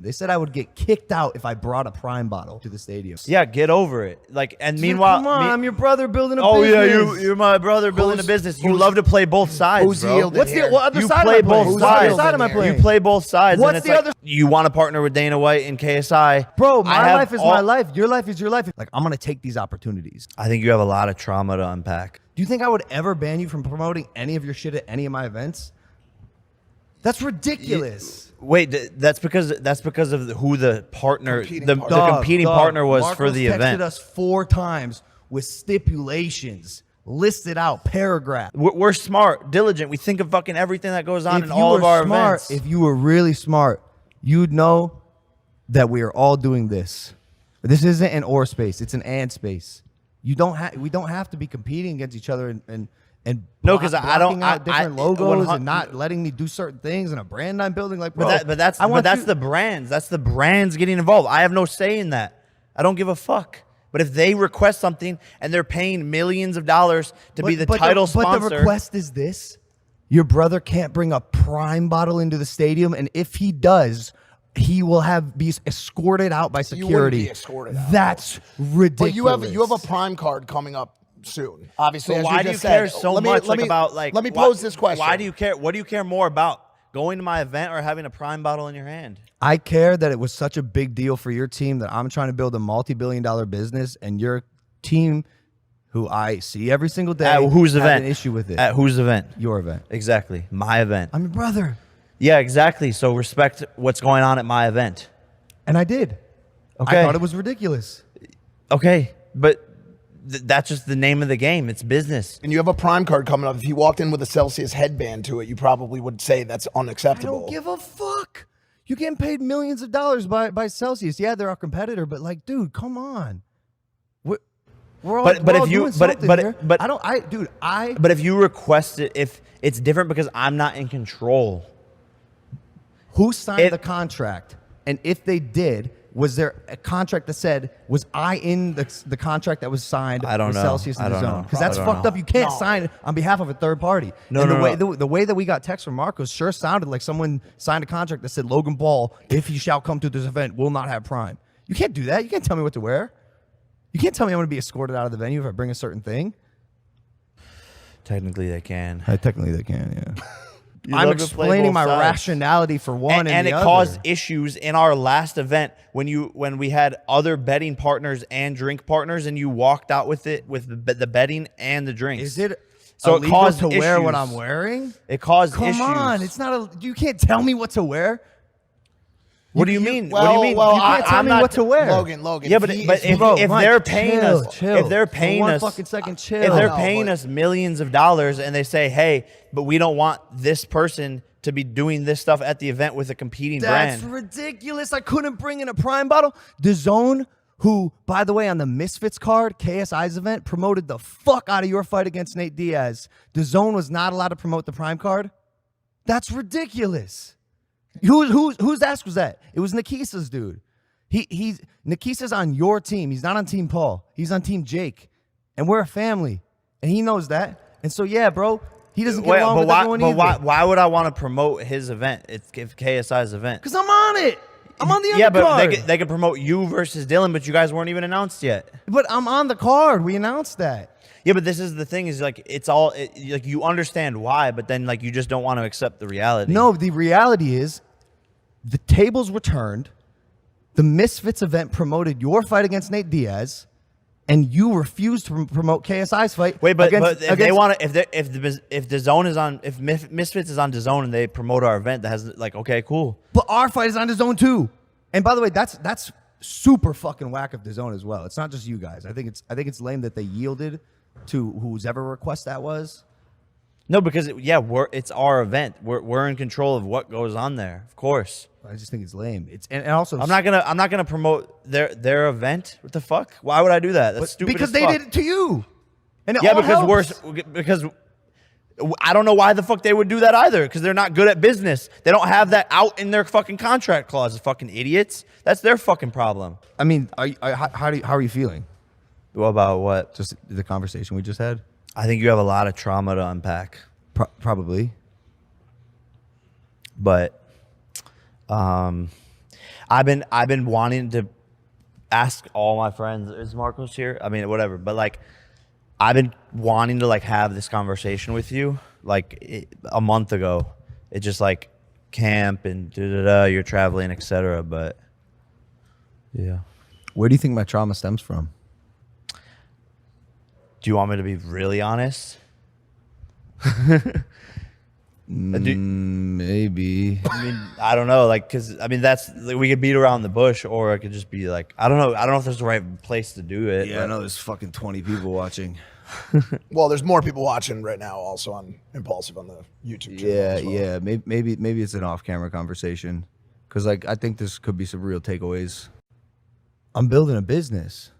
They said I would get kicked out if I brought a Prime bottle to the stadium. Yeah, get over it. Like, and meanwhile, come on, I'm your brother building a business. business. Oh yeah, you're my brother building a business. You love to play both sides, bro. What's the other you side? Play am I both playing? sides. What side am I playing? You play both sides. What's and it's the other? You want to partner with Dana White and KSI, bro? My life is my life. Your life is your life. Like, I'm gonna take these opportunities. I think you have a lot of trauma to unpack. Do you think I would ever ban you from promoting any of your shit at any of my events? That's ridiculous. Wait, that's because of who the partner, the competing partner was Marcos for the event. Texted us 4 times with stipulations listed out, paragraph. We're smart, diligent. We think of fucking everything that goes on in all of our events. If you were really smart, you'd know that we are all doing this. This isn't an or space; it's an and space. We don't have to be competing against each other and no, because I don't out different logos and not letting me do certain things in a brand I'm building. Like, bro, but that's the brands. That's the brands getting involved. I have no say in that. I don't give a fuck. But if they request something and they're paying millions of dollars to be the title sponsor, but the request is this: your brother can't bring a Prime bottle into the stadium, and if he does, he will be escorted out by security. You wouldn't be escorted out. That's ridiculous. But you have a Prime card coming up soon. Obviously, so as why you do you just care said. so much about Let me pose this question. Why do you care? What do you care more about? Going to my event or having a Prime bottle in your hand? I care that it was such a big deal for your team that I'm trying to build a multi-billion-dollar business, and your team, who I see every single day, at whose event? An issue with it. At whose event? Your event. Exactly. My event. I'm your brother. Yeah, exactly. So respect what's going on at my event. And I did. Okay. I thought it was ridiculous. Okay, but that's just the name of the game. It's business. And you have a Prime card coming up. If you walked in with a Celsius headband to it, you probably would say that's unacceptable. I don't give a fuck. You're getting paid millions of dollars by Celsius. Yeah, they're our competitor, but like, dude, come on. We're all, but if you but if you request it, if it's different because I'm not in control. Who signed the contract? And if they did, was there a contract that said, was I in the contract that was signed with Celsius and DAZN? Because that's fucked up. You can't sign it on behalf of a third party. The way that we got text from Marcos sure sounded like someone signed a contract that said, Logan Paul, if he shall come to this event, will not have Prime. You can't do that. You can't tell me what to wear. You can't tell me I'm going to be escorted out of the venue if I bring a certain thing. Technically, they can. Technically, they can, yeah. I'm explaining my rationality for one and the other. Caused issues in our last event when we had other betting partners and drink partners, and you walked out with it with the betting and the drinks. Is it so illegal it caused to wear what I'm wearing? It caused issues. Come on, it's not you can't tell me what to wear. What do you mean? Well, what do you mean? Well, you can't tell me what to wear. Logan. Yeah, but if they're paying us, if they're paying us, fucking second, chill. If they're paying us millions of dollars and they say, hey, but we don't want this person to be doing this stuff at the event with a competing brand. That's ridiculous. I couldn't bring in a Prime bottle. DAZN, who, by the way, on the Misfits card, KSI's event, promoted the fuck out of your fight against Nate Diaz. DAZN was not allowed to promote the Prime card. That's ridiculous. Whose ass was that? It was Nikisa's dude. Nikisa's on your team. He's not on Team Paul. He's on Team Jake. And we're a family. And he knows that. And so, yeah, bro, he doesn't get along with everyone either. But why would I want to promote his event? It's KSI's event. Because I'm on it. I'm on the undercard. Yeah, but they could promote you versus Dylan, but you guys weren't even announced yet. But I'm on the card. We announced that. Yeah, but this is the thing is like like you understand why, but then like you just don't want to accept the reality. No, the reality is the tables were turned. The Misfits event promoted your fight against Nate Diaz, and you refused to promote KSI's fight. Wait, but if they want to, if DAZN is on, if Misfits is on DAZN and they promote our event, that has like, okay, cool. But our fight is on DAZN too. And by the way, that's super fucking whack of DAZN as well. It's not just you guys. I think it's lame that they yielded to whose ever request that was. No, because it's our event. We're in control of what goes on there, of course. I just think it's lame. And also I'm not gonna promote their event. What the fuck? Why would I do that? That's stupid. Because they did it to you. And because I don't know why the fuck they would do that either. Because they're not good at business. They don't have that out in their fucking contract clause. Fucking idiots. That's their fucking problem. I mean, how are you feeling? Well, about what? Just the conversation we just had. I think you have a lot of trauma to unpack. Probably. But I I've been wanting to ask all my friends. Is Marcos here? I mean, whatever. But like, I've been wanting to like have this conversation with you like a month ago. It just like camp and you're traveling, etc. But yeah. Where do you think my trauma stems from? Do you want me to be really honest? Maybe. I mean, I don't know, like, cause I mean, that's like, we could beat around the bush, or it could just be like, I don't know if there's the right place to do it. Yeah, I know there's fucking 20 people watching. Well, there's more people watching right now, also on Impulsive on the YouTube channel. Yeah, as well. yeah. Maybe it's an off-camera conversation, because like I think this could be some real takeaways. I'm building a business.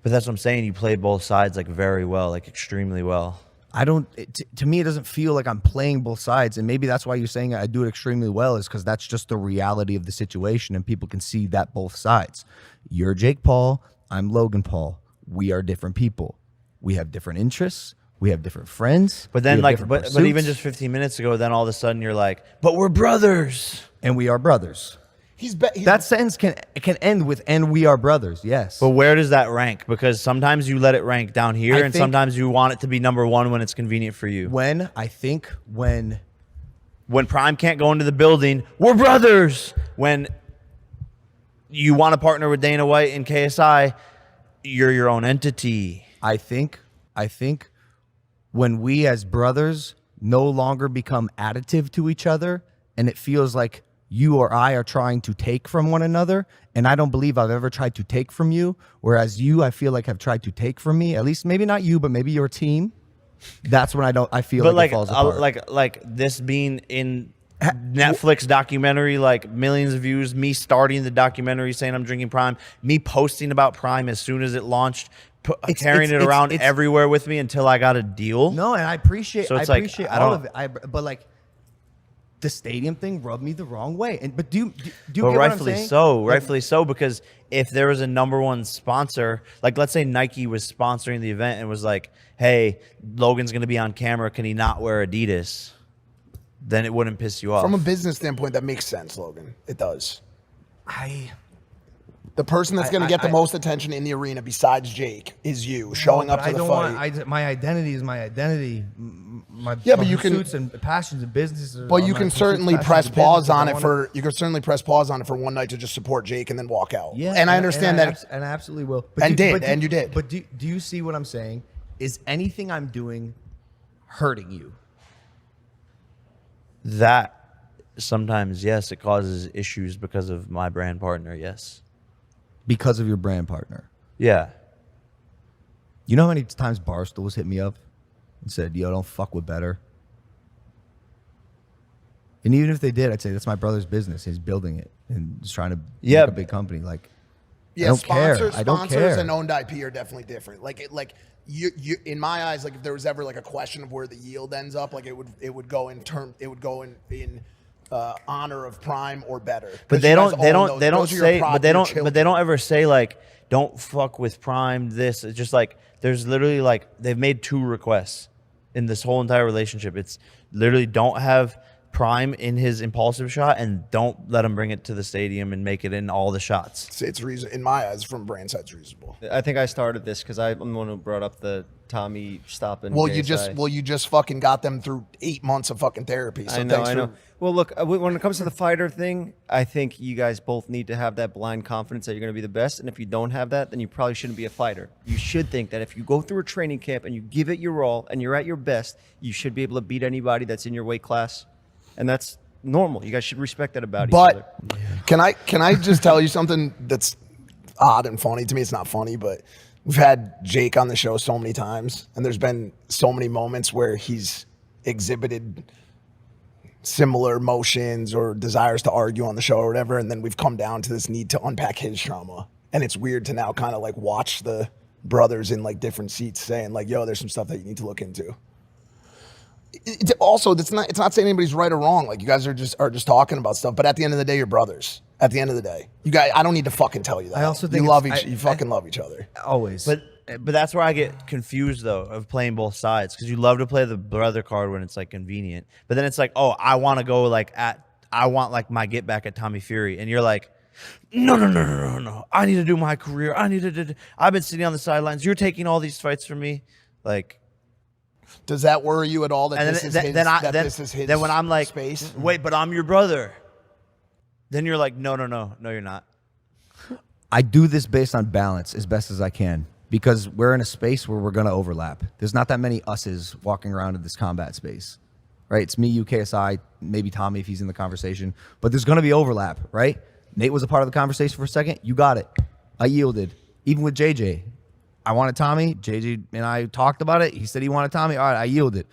But that's what I'm saying. You play both sides like very well, like extremely well. I don't. To me, it doesn't feel like I'm playing both sides, and maybe that's why you're saying I do it extremely well, is because that's just the reality of the situation, and people can see that both sides. You're Jake Paul. I'm Logan Paul. We are different people. We have different interests. We have different friends. But then, we have like, different but even pursuits, just 15 minutes ago, then all of a sudden you're like, but we're brothers. and we are brothers. He's That sentence can end with "and we are brothers." Yes. But where does that rank? Because sometimes you let it rank down here, I and think- sometimes you want it to be number one when it's convenient for you. when When Prime can't go into the building, we're brothers. When you want to partner with Dana White and KSI, you're your own entity. I think when we as brothers no longer become additive to each other, and it feels like you or I are trying to take from one another, and I don't believe I've ever tried to take from you, whereas you, I feel like, have tried to take from me. At least maybe not you, but maybe your team. That's when I feel But like it falls apart. like this being in Netflix documentary, like millions of views, me starting the documentary saying I'm drinking Prime, me posting about Prime as soon as it launched, carrying it around everywhere with me until I got a deal. No, and I appreciate So it's like, I all don't- of it. But like the stadium thing rubbed me the wrong way. But do you But get what I'm rightfully saying? so, Like, rightfully so, because if there was a number one sponsor, like let's say Nike was sponsoring the event and was like, hey, Logan's going to be on camera, can he not wear Adidas? Then it wouldn't piss you off. From a business standpoint, that makes sense, Logan. It does. I The person that's going to get the most attention in the arena besides Jake is you showing up to the fight. My identity is my identity. My But you can- pursuits and passions and businesses. But you can certainly press pause on it for one night to just support Jake and then walk out. Yeah, and I understand that. and I absolutely will. And you did. But do you see what I'm saying? Is anything I'm doing hurting you? That sometimes, yes, it causes issues because of my brand partner, yes. Because of your brand partner. Yeah. You know how many times Barstool's hit me up and said, yo, don't fuck with Better? And even if they did, I'd say that's my brother's business. He's building it and he's trying to make a big company. Like, Yeah, I don't care. sponsors, I don't sponsors care. and owned IP are definitely different. You in my eyes, like if there was ever like a question of where the yield ends up, like it would go in honor of Prime or Better. But they don't ever say like, don't fuck with Prime this. It's just like there's literally like they've made 2 requests in this whole entire relationship. It's literally don't have Prime in his impulsive shot and don't let him bring it to the stadium and make it in all the shots. It's reason in my eyes from brand side, it's reasonable. I think I started this because I'm the one who brought up the Tommy stopping. Well, KSI. you just fucking got them through 8 months of fucking therapy. So I know, thanks I for know. Well, look, when it comes to the fighter thing, I think you guys both need to have that blind confidence that you're going to be the best. And if you don't have that, then you probably shouldn't be a fighter. You should think that if you go through a training camp and you give it your all and you're at your best, you should be able to beat anybody that's in your weight class. And that's normal. You guys should respect that about each other. But can I just tell you something that's odd and funny? To me, it's not funny, but we've had Jake on the show so many times, and there's been so many moments where he's exhibited similar emotions or desires to argue on the show or whatever, and then we've come down to this need to unpack his trauma. And it's weird to now kind of like watch the brothers in like different seats saying like, yo, there's some stuff that you need to look into. Also, it's not saying anybody's right or wrong. Like you guys are just talking about stuff. But at the end of the day, you're brothers. At the end of the day, you guys. I don't need to fucking tell you that. I also think you fucking love each other. Always. But that's where I get confused though of playing both sides, because you love to play the brother card when it's like convenient, but then it's like, oh, I want to go like I want like my get back at Tommy Fury, and you're like, no. I need to do my career. I've been sitting on the sidelines. You're taking all these fights from me, like. Does that worry you at all that And this is then, his, then, I, that then, this is his then when I'm like, space? wait, but I'm your brother. Then you're like, no, you're not. I do this based on balance as best as I can because we're in a space where we're going to overlap. There's not that many us's walking around in this combat space, right? It's me, you, KSI, maybe Tommy if he's in the conversation, but there's going to be overlap, right? Nate was a part of the conversation for a second. You got it. I yielded. Even with JJ, I wanted Tommy. JJ and I talked about it. He said he wanted Tommy. All right, I yielded.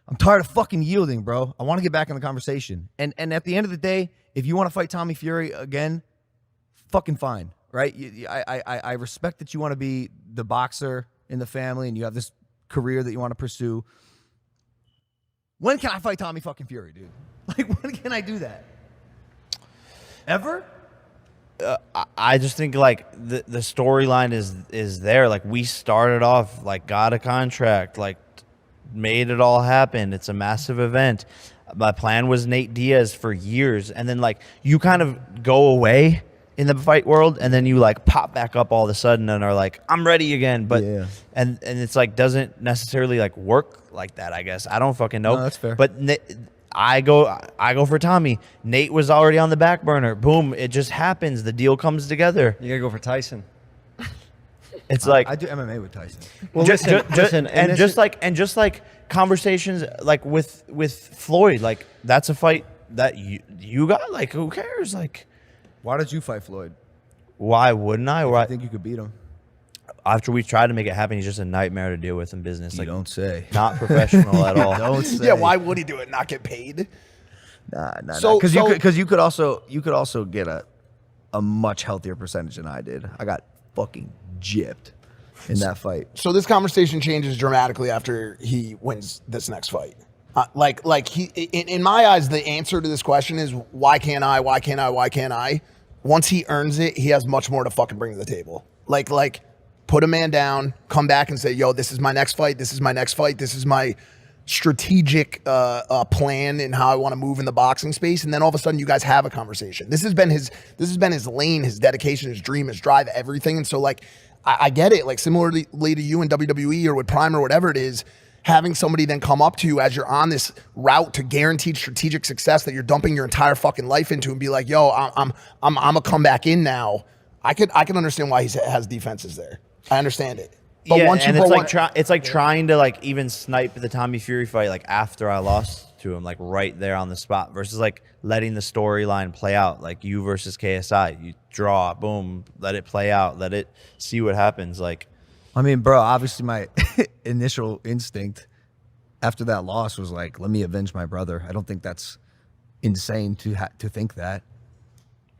I'm tired of fucking yielding, bro. I want to get back in the conversation. And at the end of the day, if you want to fight Tommy Fury again, fucking fine, right? I respect that you want to be the boxer in the family and you have this career that you want to pursue. When can I fight Tommy fucking Fury, dude? Like, when can I do that? Ever? I just think like the storyline is there. Like we started off, like got a contract, like made it all happen. It's a massive event. My plan was Nate Diaz for years, and then like you kind of go away in the fight world, and then you like pop back up all of a sudden and are like, I'm ready again. But Yeah. and it's like doesn't necessarily like work like that. I guess I don't fucking know. No, that's fair. But I go for Tommy. Nate was already on the back burner. Boom, it just happens. The deal comes together. You gotta go for Tyson. It's like I do MMA with Tyson. Well, listen, and just like conversations like with Floyd, like that's a fight that you got. Like who cares? Like Why did you fight Floyd? why wouldn't I? I think you could beat him. After we tried to make it happen, he's just a nightmare to deal with in business. You Like don't say. not professional at all. Don't say. Yeah, why would he do it? Not get paid? Nah. So- Because you could also get a much healthier percentage than I did. I got fucking gypped in that fight. So this conversation changes dramatically after he wins this next fight. Like he, in my eyes, the answer to this question is why can't I? Why can't I? Why can't I? Once he earns it, he has much more to fucking bring to the table. Like put a man down, come back and say, yo, this is my next fight. This is my next fight. This is my strategic plan in how I want to move in the boxing space. And then all of a sudden you guys have a conversation. This has been his lane, his dedication, his dream, his drive, everything. And so like, I get it. Like similarly to you in WWE or with Prime or whatever it is, having somebody then come up to you as you're on this route to guaranteed strategic success that you're dumping your entire fucking life into and be like, yo, I'm gonna come back in now. I can understand why he has defenses there. I understand it. But Yeah, once you and put it's like trying to like even snipe the Tommy Fury fight like after I lost to him, like right there on the spot, versus like letting the storyline play out, like you versus KSI. You draw, boom, let it play out, let it see what happens. Like, I mean, bro, obviously my initial instinct after that loss was like, let me avenge my brother. I don't think that's insane to think that.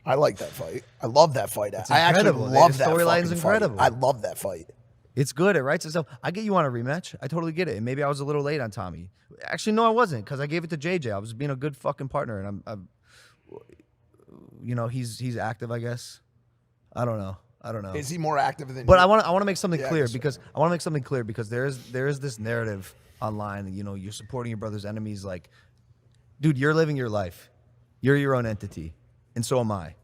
I like that fight. I love that fight. I actually incredible. love The that storyline's fucking incredible. fight. I love that fight. It's good. It writes itself. I get you on a rematch. I totally get it. And maybe I was a little late on Tommy. Actually, no, I wasn't, because I gave it to JJ. I was being a good fucking partner, and I'm you know, he's active, I guess. I don't know. Is he more active than But you? I want to make something Yeah, I clear guess so. because I want to make something clear because there is this narrative online. You know, you're supporting your brother's enemies. Like, dude, you're living your life. You're your own entity, and so am I.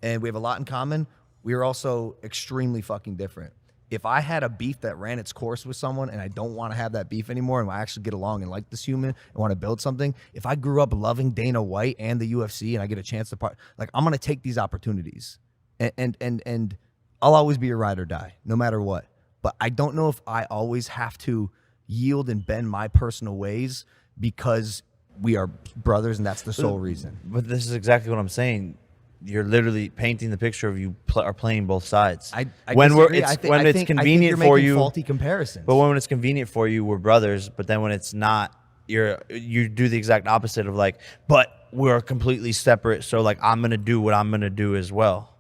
And we have a lot in common. We are also extremely fucking different. If I had a beef that ran its course with someone and I don't want to have that beef anymore and I actually get along and like this human and want to build something, if I grew up loving Dana White and the UFC and I get a chance to like, I'm going to take these opportunities and I'll always be a ride or die no matter what. But I don't know if I always have to yield and bend my personal ways because we are brothers and that's the sole reason. but this is exactly what I'm saying. You're literally painting the picture of you are playing both sides. I when disagree. it's convenient you're for making you, faulty comparisons. but when it's convenient for you, we're brothers. But then when it's not, you do the exact opposite of like, but we're completely separate. So like, I'm gonna do what I'm gonna do as well.